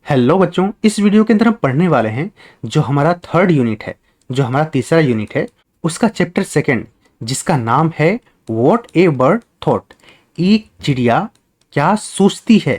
Hello बच्चों, इस video के अंदर हम पढ़ने वाले हैं जो हमारा थर्ड यूनिट है, जो हमारा तीसरा यूनिट है, उसका चैप्टर सेकंड, जिसका नाम है व्हाट ए बर्ड थॉट। एक चिड़िया क्या सोचती है।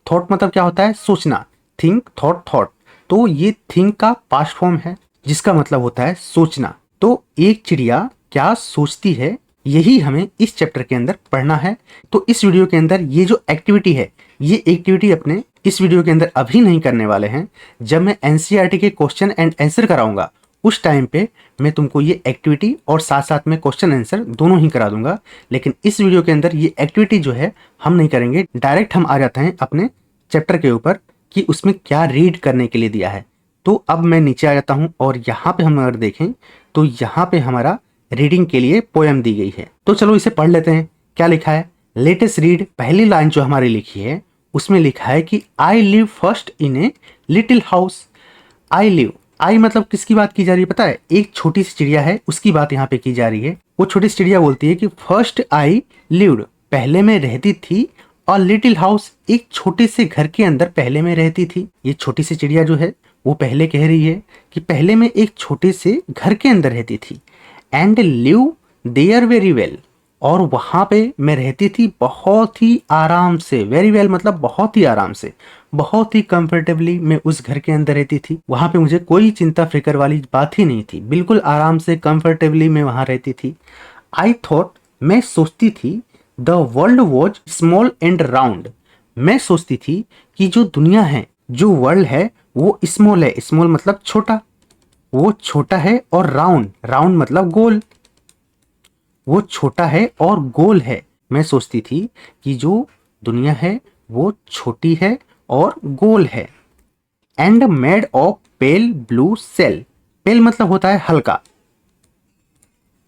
थॉट मतलब क्या होता है? सोचना। Think, thought, thought. तो ये थिंक का पास्ट फॉर्म है जिसका मतलब होता है सोचना। तो एक चिड़िया क्या सोचती है, यही हमें इस चैप्टर के अंदर पढ़ना है। तो इस वीडियो के अंदर ये जो एक्टिविटी है, ये एक्टिविटी अपने इस वीडियो के अंदर अभी नहीं करने वाले हैं। जब मैं एनसीईआरटी के क्वेश्चन एंड आंसर कराऊंगा उस टाइम पे मैं तुमको ये एक्टिविटी और साथ साथ में क्वेश्चन आंसर दोनों ही करा दूंगा। लेकिन इस वीडियो के अंदर ये एक्टिविटी जो है हम नहीं करेंगे। डायरेक्ट हम आ जाते हैं अपने चैप्टर के ऊपर कि उसमें क्या रीड करने के लिए दिया है। तो अब मैं नीचे आ जाता हूँ और यहाँ पे हम अगर देखें तो यहाँ पे हमारा रीडिंग के लिए पोएम दी गई है। तो चलो इसे पढ़ लेते हैं। क्या लिखा है? Latest read. पहली लाइन जो हमारी लिखी है उसमें लिखा है कि I live first in a little house. I live, I मतलब किसकी बात की जा रही है पता है? एक छोटी सी चिड़िया है, उसकी बात यहाँ पे की जा रही है। वो छोटी सी चिड़िया बोलती है कि फर्स्ट आई लिव्ड, पहले मैं रहती थी, और लिटिल हाउस, एक छोटे से घर के अंदर पहले मैं रहती थी। ये छोटी सी चिड़िया जो है वो पहले कह रही है कि पहले मैं एक छोटे से घर के अंदर रहती थी। And live there very well, और वहां पे मैं रहती थी बहुत ही आराम से। वेरी वेल मतलब बहुत ही आराम से, बहुत ही कंफर्टेबली मैं उस घर के अंदर रहती थी। वहां पे मुझे कोई चिंता फिक्र वाली बात ही नहीं थी, बिल्कुल आराम से कंफर्टेबली मैं वहां रहती थी। आई थॉट, मैं सोचती थी, the world was small and round, मैं सोचती थी कि जो दुनिया है, जो वर्ल्ड है वो स्मॉल है। स्मॉल मतलब छोटा, वो छोटा है, और राउंड, राउंड मतलब गोल, वो छोटा है और गोल है। मैं सोचती थी कि जो दुनिया है वो छोटी है और गोल है। And made of pale blue shell, pale मतलब होता है हल्का,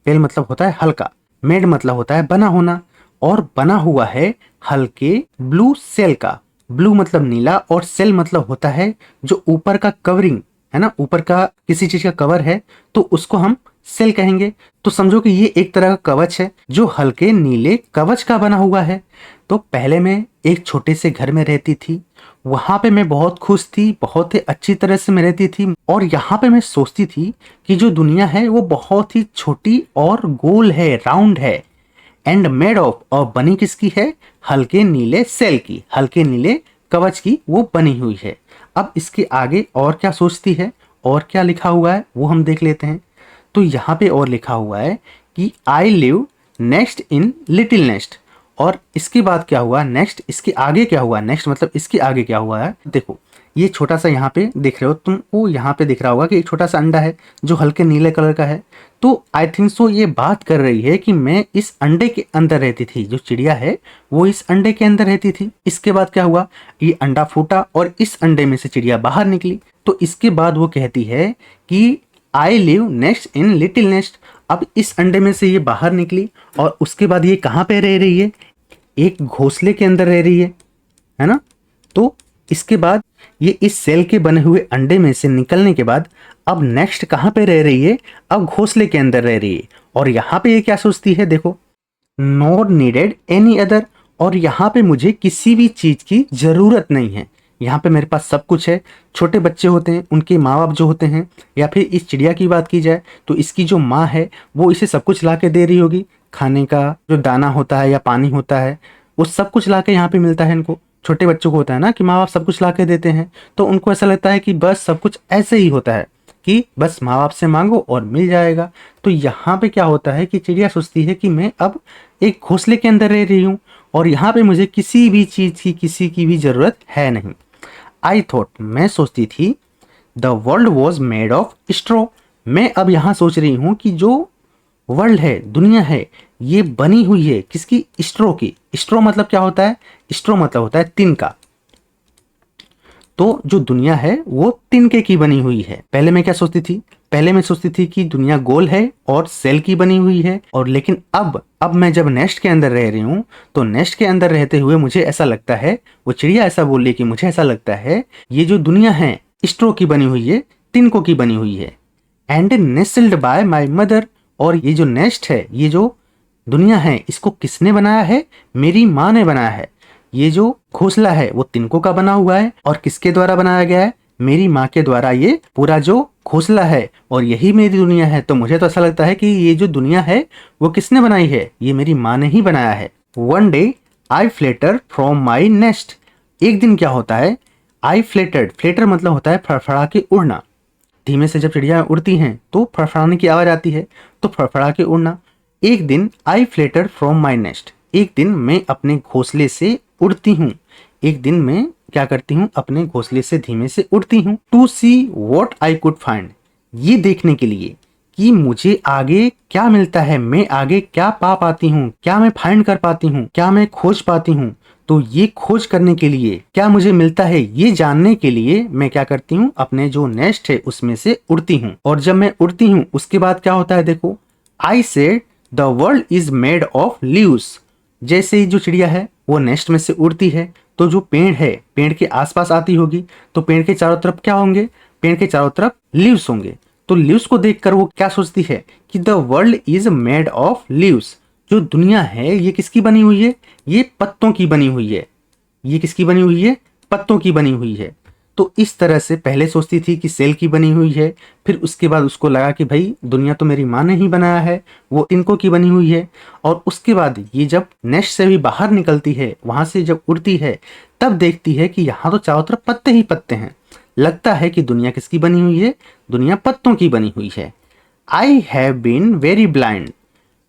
पेल मतलब होता है हल्का, मेड मतलब होता है बना होना, और बना हुआ है हल्के ब्लू सेल का। ब्लू मतलब नीला, और सेल मतलब होता है जो ऊपर का कवरिंग है ना, ऊपर का किसी चीज का कवर है तो उसको हम सेल कहेंगे। तो समझो कि ये एक तरह का कवच है जो हल्के नीले कवच का बना हुआ है। तो पहले मैं एक छोटे से घर में रहती थी, वहां पे मैं बहुत खुश थी, बहुत ही अच्छी तरह से मैं रहती थी, और यहाँ पे मैं सोचती थी कि जो दुनिया है वो बहुत ही छोटी और गोल है, राउंड है। एंड मेड ऑफ, और बनी किसकी है? हल्के नीले सेल की, हल्के नीले कवच की वो बनी हुई है। अब इसके आगे और क्या सोचती है और क्या लिखा हुआ है वो हम देख लेते हैं। तो यहाँ पे और लिखा हुआ है कि I live next in little nest, और इसके बाद क्या हुआ? नेक्स्ट, इसके आगे क्या हुआ? नेक्स्ट मतलब इसके आगे क्या हुआ है? देखो, ये छोटा सा यहाँ पे दिख रहे हो तुमको, यहाँ पे दिख रहा होगा कि एक छोटा सा अंडा है जो हल्के नीले कलर का है। तो आई थिंक सो ये बात कर रही है कि मैं इस अंडे के अंदर रहती थी, जो चिड़िया है वो इस अंडे के अंदर रहती थी। इसके बाद क्या हुआ? ये अंडा फूटा और इस अंडे में से चिड़िया बाहर निकली। तो इसके बाद वो कहती है कि I live next in little nest. अब इस अंडे में से ये बाहर निकली और उसके बाद ये कहाँ पे रह रही है? एक घोंसले के अंदर रह रही है ना। तो इसके बाद ये इस सेल के बने हुए अंडे में से निकलने के बाद अब नेक्स्ट कहाँ पे रह रही है? अब घोंसले के अंदर रह रही है। और यहाँ पे ये क्या सोचती है? देखो, नॉट नीडेड एनी अदर, और यहाँ पे मुझे किसी भी चीज की जरूरत नहीं है। यहाँ पे मेरे पास सब कुछ है। छोटे बच्चे होते हैं, उनके माँ बाप जो होते हैं, या फिर इस चिड़िया की बात की जाए तो इसकी जो माँ है वो इसे सब कुछ ला के दे रही होगी। खाने का जो दाना होता है या पानी होता है वो सब कुछ ला के यहाँ पे मिलता है इनको। छोटे बच्चों को होता है ना कि माँ बाप सब कुछ ला के देते हैं, तो उनको ऐसा लगता है कि बस सब कुछ ऐसे ही होता है कि बस माँ बाप से मांगो और मिल जाएगा। तो यहाँ पे क्या होता है कि चिड़िया सोचती है कि मैं अब एक घोंसले के अंदर रह रही हूँ और यहाँ पे मुझे किसी भी चीज़ की, किसी की भी ज़रूरत है नहीं। आई थॉट, मैं सोचती थी, the world was made of straw, मैं अब यहाँ सोच रही हूँ कि जो वर्ल्ड है, दुनिया है, ये बनी हुई है किसकी? स्ट्रॉ की। स्ट्रॉ मतलब क्या होता है? स्ट्रॉ मतलब होता है तिनका। तो जो दुनिया है वो तिनके की बनी हुई है। पहले मैं क्या सोचती थी? पहले मैं सोचती थी कि दुनिया गोल है और सेल की बनी हुई है। और लेकिन अब मैं जब नेस्ट के अंदर रह रही हूँ तो नेस्ट के अंदर रहते हुए मुझे ऐसा लगता है, वो चिड़िया ऐसा बोल रही कि मुझे ऐसा लगता है ये जो दुनिया है स्ट्रो की बनी हुई है, तिनकों की बनी हुई है। एंड नेस्ल्ड बाय माई मदर, और ये जो नेस्ट है, ये जो दुनिया है, इसको किसने बनाया है? मेरी माँ ने बनाया है। ये जो घोंसला है वो तिनकों का बना हुआ है और किसके द्वारा बनाया गया है, मेरी माँ के द्वारा ये पूरा जो घोंसला है और यही मेरी दुनिया है। तो मुझे तो ऐसा लगता है कि ये जो दुनिया है वो किसने बनाई है, ये मेरी माँ ने ही बनाया है। One day I flutter from my nest. एक दिन क्या होता है, आई फ्लेटर्ड, फ्लेटर मतलब होता है फड़फड़ा के उड़ना। धीमे से जब चिड़िया उड़ती हैं तो फड़फड़ाने की आवाज आती है, तो फड़फड़ा के उड़ना। एक दिन आई फ्लेटर्ड फ्रॉम माई नेस्ट, एक दिन मैं अपने घोंसले से उड़ती हूँ। एक दिन मैं क्या करती हूँ, अपने घोंसले से धीमे से उड़ती हूँ। To see what I could find, ये देखने के लिए कि मुझे आगे क्या मिलता है, मैं आगे क्या पा पाती हूँ, क्या मैं फाइंड कर पाती हूँ, क्या मैं खोज पाती हूँ। तो ये खोज करने के लिए क्या मुझे मिलता है, ये जानने के लिए मैं क्या करती हूँ, अपने जो नेस्ट है उसमें से उड़ती हूँ। और जब मैं उड़ती हूँ उसके बाद क्या होता है, देखो, I said the world is made of leaves. जैसे ही जो चिड़िया है वो नेस्ट में से उड़ती है तो जो पेड़ है, पेड़ के आसपास आती होगी, तो पेड़ के चारों तरफ क्या होंगे, पेड़ के चारों तरफ लीव्स होंगे। तो लीव्स को देखकर वो क्या सोचती है कि the world is made of leaves. जो दुनिया है ये किसकी बनी हुई है, ये पत्तों की बनी हुई है। ये किसकी बनी हुई है, पत्तों की बनी हुई है। तो इस तरह से पहले सोचती थी कि सेल की बनी हुई है, फिर उसके बाद उसको लगा कि भाई दुनिया तो मेरी माँ ने ही बनाया है, वो तिनकों की बनी हुई है। और उसके बाद ये जब नेस्ट से भी बाहर निकलती है, वहां से जब उड़ती है, तब देखती है कि यहाँ तो चारों तरफ पत्ते ही पत्ते हैं। लगता है कि दुनिया किसकी बनी हुई है, दुनिया पत्तों की बनी हुई है। I have been very blind,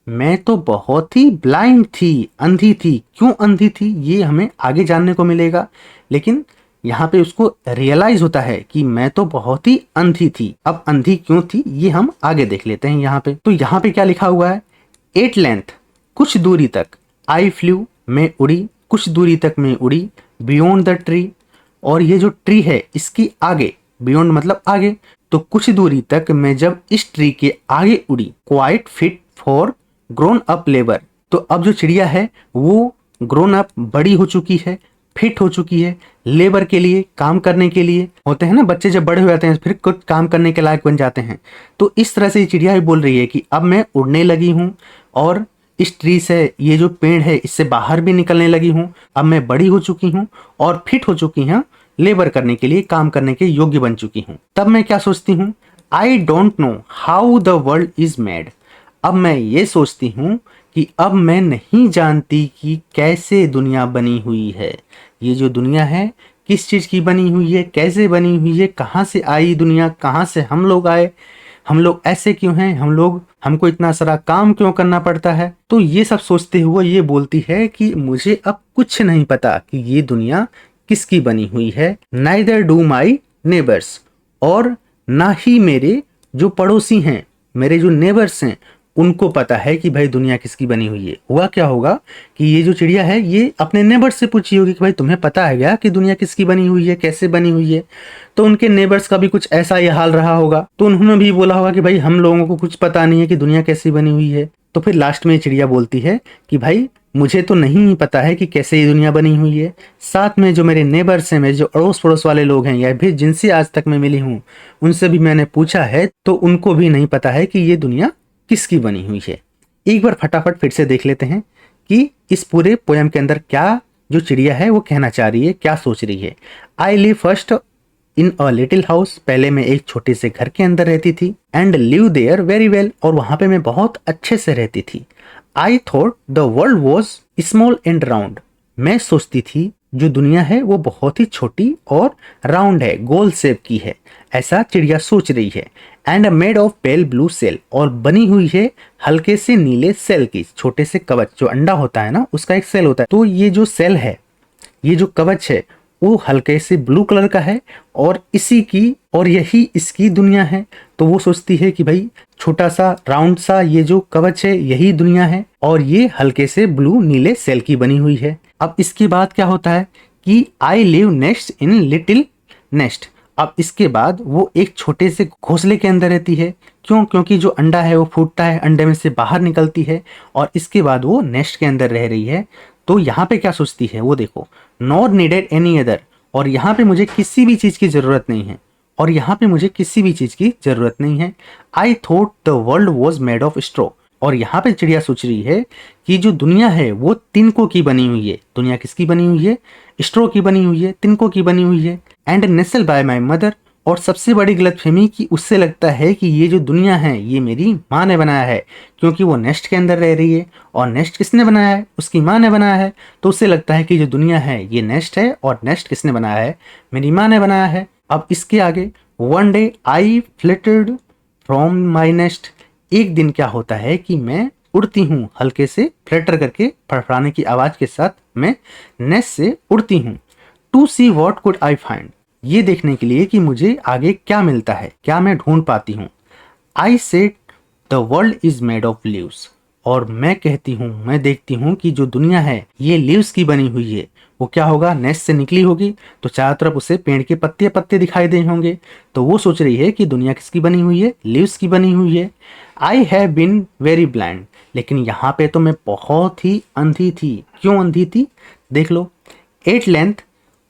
मैं तो बहुत ही ब्लाइंड थी, अंधी थी। क्यों अंधी थी ये हमें आगे जानने को मिलेगा, लेकिन यहाँ पे उसको रियलाइज होता है कि मैं तो बहुत ही अंधी थी। अब अंधी क्यों थी ये हम आगे देख लेते हैं यहाँ पे। तो यहाँ पे क्या लिखा हुआ है, एट लेंथ, कुछ दूरी तक, आई फ्लू, मैं उड़ी, कुछ दूरी तक मैं उड़ी, बियॉन्ड द ट्री, और ये जो ट्री है इसकी आगे, बियॉन्ड मतलब आगे, तो कुछ दूरी तक मैं जब इस ट्री के आगे उड़ी, quite fit for grown up labour. तो अब जो चिड़िया है वो ग्रोन अप, बड़ी हो चुकी है, फिट हो चुकी है लेबर के लिए, काम करने के लिए। होते हैं ना बच्चे जब बड़े हो जाते हैं फिर कुछ काम करने के लायक बन जाते हैं। तो इस तरह से ये चिड़िया भी बोल रही है कि अब मैं उड़ने लगी हूँ और इस ट्री से, ये जो पेड़ है इससे बाहर भी निकलने लगी हूँ। अब मैं बड़ी हो चुकी हूँ और फिट हो चुकी हूँ, लेबर करने के लिए, काम करने के योग्य बन चुकी हूँ। तब मैं क्या सोचती हूँ, I don't know how the world is made. अब मैं ये सोचती हूँ कि अब मैं नहीं जानती कि कैसे दुनिया बनी हुई है। ये जो दुनिया है किस चीज़ की बनी हुई है, कैसे बनी हुई है, कहाँ से आई दुनिया, कहाँ से हम लोग आए, हम लोग ऐसे क्यों हैं, हमको इतना सारा काम क्यों करना पड़ता है। तो ये सब सोचते हुए ये बोलती है कि मुझे अब कुछ नहीं पता कि ये दुनिया किसकी बनी हुई है। नाइदर डू माई नेबर्स, और ना ही मेरे जो पड़ोसी हैं, मेरे जो नेबर्स हैं, उनको पता है कि भाई दुनिया किसकी बनी हुई है। हुआ क्या होगा कि ये जो चिड़िया है ये अपने नेबर्स से पूछी होगी कि भाई तुम्हें पता है क्या कि दुनिया किसकी बनी हुई है, कैसे बनी हुई है। तो उनके नेबर्स का भी कुछ ऐसा ही हाल रहा होगा, तो उन्होंने भी बोला होगा कि भाई हम लोगों को कुछ पता नहीं है कि दुनिया कैसी बनी हुई है। तो फिर लास्ट में चिड़िया बोलती है कि भाई मुझे तो नहीं पता है कि कैसे ये दुनिया बनी हुई है। साथ में जो मेरे नेबर्स हैं, मेरे जो अड़ोस पड़ोस वाले लोग हैं, या फिर जिनसे आज तक मैं मिली हूँ, उनसे भी मैंने पूछा है तो उनको भी नहीं पता है कि ये दुनिया किसकी बनी हुई है। एक बार फटाफट फिर से देख लेते हैं कि इस पूरे पोयम के अंदर क्या जो चिड़िया है वो कहना चाह रही है, क्या सोच रही है। आई live first in a little house, पहले मैं एक छोटे से घर के अंदर रहती थी। And live there very well, और वहां पे मैं बहुत अच्छे से रहती थी। I thought the world was small and round, मैं सोचती थी जो दुनिया है वो बहुत ही छोटी और राउंड है, गोल शेप की है, ऐसा चिड़िया सोच रही है। And made of pale blue shell, और बनी हुई है हल्के से नीले सेल की, छोटे से कवच, जो अंडा होता है ना उसका एक सेल होता है। तो ये जो सेल है, ये जो कवच है वो हल्के से ब्लू कलर का है, और इसी की और यही इसकी दुनिया है। तो वो सोचती है कि भाई छोटा सा राउंड सा ये जो कवच है यही दुनिया है, और ये हल्के से ब्लू नीले सेल की बनी हुई है। अब इसके बाद क्या होता है कि I live next in little nest. अब इसके बाद वो एक छोटे से घोंसले के अंदर रहती है। क्यों? क्योंकि जो अंडा है वो फूटता है, अंडे में से बाहर निकलती है, और इसके बाद वो नेस्ट के अंदर रह रही है। तो यहाँ पे क्या सोचती है वो देखो, नॉट नीडेड एनी अदर, और यहाँ पे मुझे किसी भी चीज़ की ज़रूरत नहीं है, और यहाँ पे मुझे किसी भी चीज़ की ज़रूरत नहीं है। आई thought the world was made of straw, और यहाँ पे चिड़िया सोच रही है कि जो दुनिया है वो तिनकों की बनी हुई है। दुनिया किसकी बनी हुई है? स्ट्रो की बनी हुई है, तिनकों की बनी हुई है। And Nestlé bye my mother, और सबसे बड़ी गलतफहमी कि उससे लगता है कि ये जो दुनिया है ये मेरी माँ ने बनाया है, क्योंकि वो नेस्ट के अंदर रह रही है और नेस्ट किसने बनाया है? उसकी माँ ने बनाया है। तो उससे लगता है कि जो दुनिया है ये नेस्ट है और नेस्ट किसने बनाया है? मेरी माँ ने बनाया है। अब इसके आगे, one day I flittered from my nest, एक दिन क्या होता है कि मैं उड़ती हूँ, हल्के से फ्लटर करके फड़फड़ाने की आवाज के साथ मैं नेस्ट से उड़ती हूँ। To see what could I find, ये देखने के लिए कि मुझे आगे क्या मिलता है, क्या मैं ढूंढ पाती हूँ। I said the world is made of leaves, और मैं कहती हूँ, मैं देखती हूँ कि जो दुनिया है ये लीव्स की बनी हुई है। वो क्या होगा? नेस्ट से निकली होगी तो चारों तरफ उसे पेड़ के पत्ते पत्ते दिखाई दे होंगे। तो वो सोच रही है कि दुनिया किसकी बनी हुई है? लीव्स की बनी हुई है। I have been very blind, लेकिन यहाँ पे तो मैं बहुत ही अंधी थी। क्यों अंधी थी? देख लो। एट लेंथ,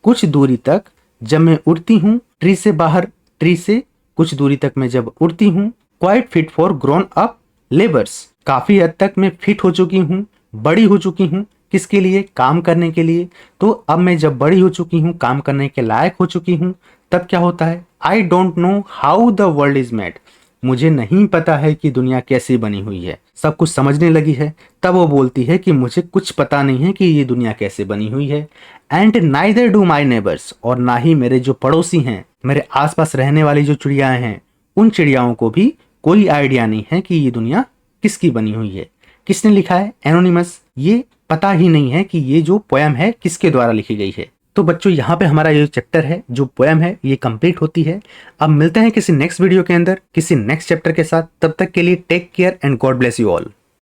कुछ दूरी तक जब मैं उड़ती हूँ, ट्री से बाहर, ट्री से कुछ दूरी तक मैं जब उड़ती हूँ। Quite fit for grown up labours, काफी हद तक मैं फिट हो चुकी हूँ, बड़ी हो चुकी हूँ। किसके लिए? काम करने के लिए। तो अब मैं जब बड़ी हो चुकी हूँ, काम करने के लायक हो चुकी हूँ, तब क्या होता है? I don't know how the world is made, मुझे नहीं पता है कि दुनिया कैसे बनी हुई है। सब कुछ समझने लगी है, तब वो बोलती है कि मुझे कुछ पता नहीं है कि ये दुनिया कैसे बनी हुई है। And neither do my neighbours, और ना ही मेरे जो पड़ोसी हैं, मेरे आसपास रहने वाली जो चिड़ियाएं हैं, उन चिड़ियाओं को भी कोई आइडिया नहीं है कि ये दुनिया किसकी बनी हुई है। किसने लिखा है? एनोनिमस। ये पता ही नहीं है कि ये जो पोयम है किसके द्वारा लिखी गई है। तो बच्चों, यहाँ पे हमारा ये चैप्टर है, जो पोयम है, ये कंप्लीट होती है। अब मिलते हैं किसी नेक्स्ट वीडियो के अंदर, किसी नेक्स्ट चैप्टर के साथ। तब तक के लिए take care and God bless you all.